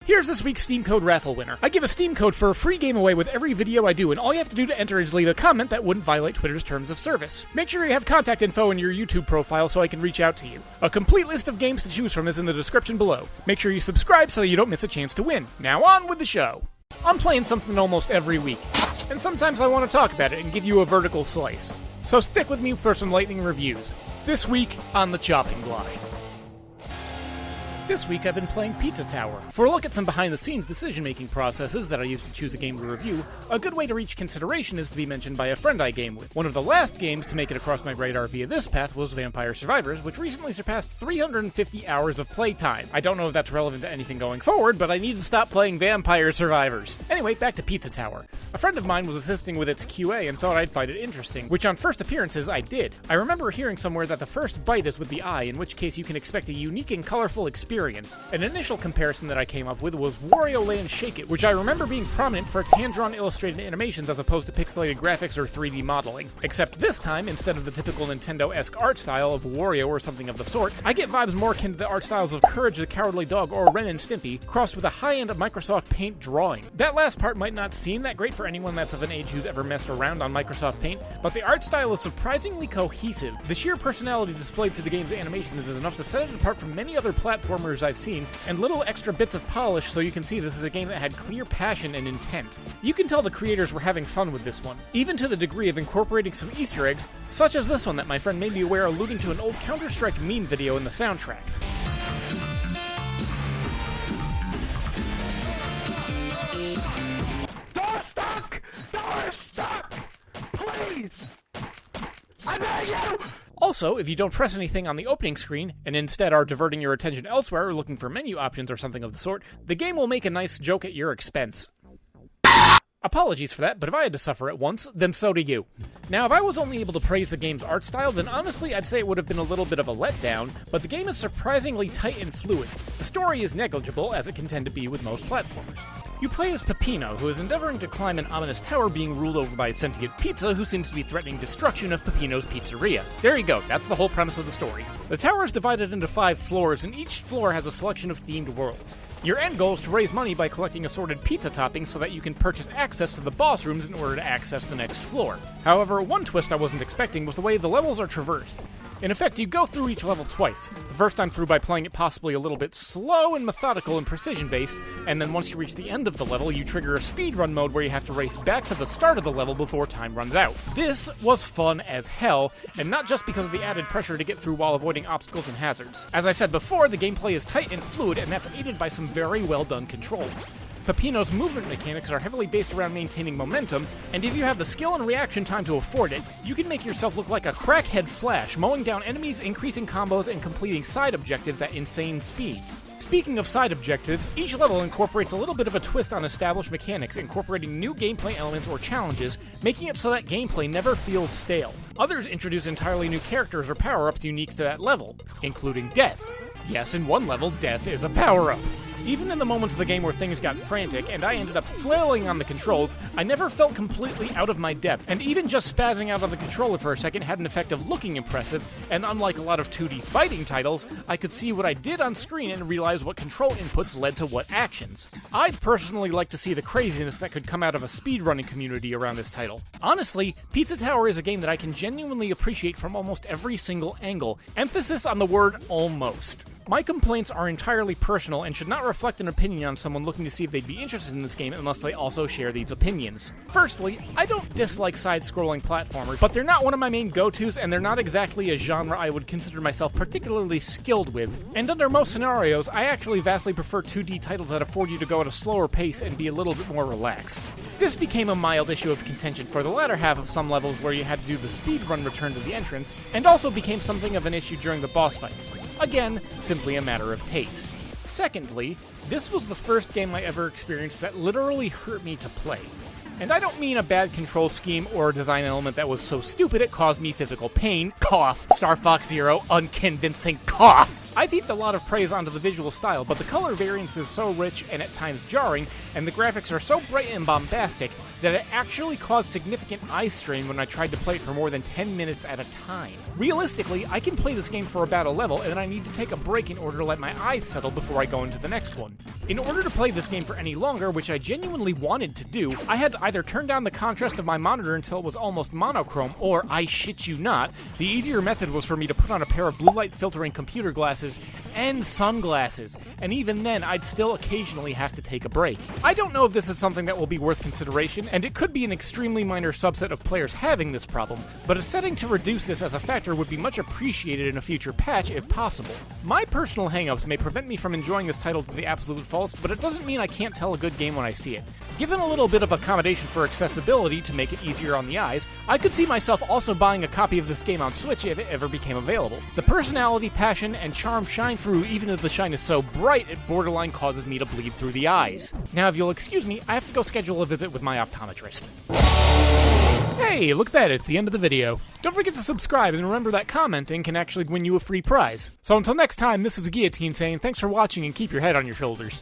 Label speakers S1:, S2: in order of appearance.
S1: Here's this week's Steam Code Raffle winner. I give a Steam code for a free game away with every video I do, and all you have to do to enter is leave a comment that wouldn't violate Twitter's terms of service. Make sure you have contact info in your YouTube profile so I can reach out to you. A complete list of games to choose from is in the description below. Make sure you subscribe so you don't miss a chance to win. Now on with the show. I'm playing something almost every week, and sometimes I want to talk about it and give you a vertical slice. So stick with me for some lightning reviews. This week on the chopping block. This week I've been playing Pizza Tower. For a look at some behind-the-scenes decision-making processes that I use to choose a game to review, a good way to reach consideration is to be mentioned by a friend I game with. One of the last games to make it across my radar via this path was Vampire Survivors, which recently surpassed 350 hours of playtime. I don't know if that's relevant to anything going forward, but I need to stop playing Vampire Survivors. Anyway, back to Pizza Tower. A friend of mine was assisting with its QA and thought I'd find it interesting, which on first appearances I did. I remember hearing somewhere that the first bite is with the eye, in which case you can expect a unique and colorful experience. An initial comparison that I came up with was Wario Land Shake It, which I remember being prominent for its hand-drawn illustrated animations as opposed to pixelated graphics or 3D modeling. Except this time, instead of the typical Nintendo-esque art style of Wario or something of the sort, I get vibes more akin to the art styles of Courage the Cowardly Dog or Ren and Stimpy, crossed with a high-end Microsoft Paint drawing. That last part might not seem that great for anyone that's of an age who's ever messed around on Microsoft Paint, but the art style is surprisingly cohesive. The sheer personality displayed through the game's animations is enough to set it apart from many other platformers I've seen, and little extra bits of polish so you can see this is a game that had clear passion and intent. You can tell the creators were having fun with this one, even to the degree of incorporating some Easter eggs, such as this one that my friend made me aware alluding to an old Counter-Strike meme video in the soundtrack.
S2: Door stuck! Door stuck! Please! I beg you!
S1: Also, if you don't press anything on the opening screen, and instead are diverting your attention elsewhere or looking for menu options or something of the sort, the game will make a nice joke at your expense. Apologies for that, but if I had to suffer it once, then so do you. Now, if I was only able to praise the game's art style, then honestly I'd say it would have been a little bit of a letdown, but the game is surprisingly tight and fluid. The story is negligible, as it can tend to be with most platformers. You play as Peppino, who is endeavoring to climb an ominous tower being ruled over by a sentient pizza who seems to be threatening destruction of Peppino's pizzeria. There you go, that's the whole premise of the story. The tower is divided into 5 floors, and each floor has a selection of themed worlds. Your end goal is to raise money by collecting assorted pizza toppings so that you can purchase access to the boss rooms in order to access the next floor. However, one twist I wasn't expecting was the way the levels are traversed. In effect, you go through each level twice. The first time through by playing it possibly a little bit slow and methodical and precision-based, and then once you reach the end of the level, you trigger a speedrun mode where you have to race back to the start of the level before time runs out. This was fun as hell, and not just because of the added pressure to get through while avoiding obstacles and hazards. As I said before, the gameplay is tight and fluid, and that's aided by some very well-done controls. Peppino's movement mechanics are heavily based around maintaining momentum, and if you have the skill and reaction time to afford it, you can make yourself look like a crackhead Flash, mowing down enemies, increasing combos, and completing side objectives at insane speeds. Speaking of side objectives, each level incorporates a little bit of a twist on established mechanics, incorporating new gameplay elements or challenges, making it so that gameplay never feels stale. Others introduce entirely new characters or power-ups unique to that level, including death. Yes, in one level, death is a power-up. Even in the moments of the game where things got frantic and I ended up flailing on the controls, I never felt completely out of my depth, and even just spazzing out on the controller for a second had an effect of looking impressive, and unlike a lot of 2D fighting titles, I could see what I did on screen and realize what control inputs led to what actions. I'd personally like to see the craziness that could come out of a speedrunning community around this title. Honestly, Pizza Tower is a game that I can genuinely appreciate from almost every single angle. Emphasis on the word almost. My complaints are entirely personal and should not reflect an opinion on someone looking to see if they'd be interested in this game unless they also share these opinions. Firstly, I don't dislike side-scrolling platformers, but they're not one of my main go-tos, and they're not exactly a genre I would consider myself particularly skilled with. And under most scenarios, I actually vastly prefer 2D titles that afford you to go at a slower pace and be a little bit more relaxed. This became a mild issue of contention for the latter half of some levels where you had to do the speedrun return to the entrance, and also became something of an issue during the boss fights. Again, simply a matter of taste. Secondly, this was the first game I ever experienced that literally hurt me to play. And I don't mean a bad control scheme or a design element that was so stupid it caused me physical pain. Cough. Star Fox Zero, unconvincing. Cough. I've heaped a lot of praise onto the visual style, but the color variance is so rich and at times jarring, and the graphics are so bright and bombastic, that it actually caused significant eye strain when I tried to play it for more than 10 minutes at a time. Realistically, I can play this game for about a level, and then I need to take a break in order to let my eyes settle before I go into the next one. In order to play this game for any longer, which I genuinely wanted to do, I had to either turn down the contrast of my monitor until it was almost monochrome, or, I shit you not, the easier method was for me to put on a pair of blue light filtering computer glasses and sunglasses, and even then I'd still occasionally have to take a break. I don't know if this is something that will be worth consideration, and it could be an extremely minor subset of players having this problem, but a setting to reduce this as a factor would be much appreciated in a future patch if possible. My personal hangups may prevent me from enjoying this title to the absolute fullest, but it doesn't mean I can't tell a good game when I see it. Given a little bit of accommodation for accessibility to make it easier on the eyes, I could see myself also buying a copy of this game on Switch if it ever became available. The personality, passion, and charm shine through even if the shine is so bright it borderline causes me to bleed through the eyes. Now, if you'll excuse me, I have to go schedule a visit with my optometrist. Hey, look at that, it's the end of the video. Don't forget to subscribe, and remember that commenting can actually win you a free prize. So until next time, this is Gheeotine saying thanks for watching and keep your head on your shoulders.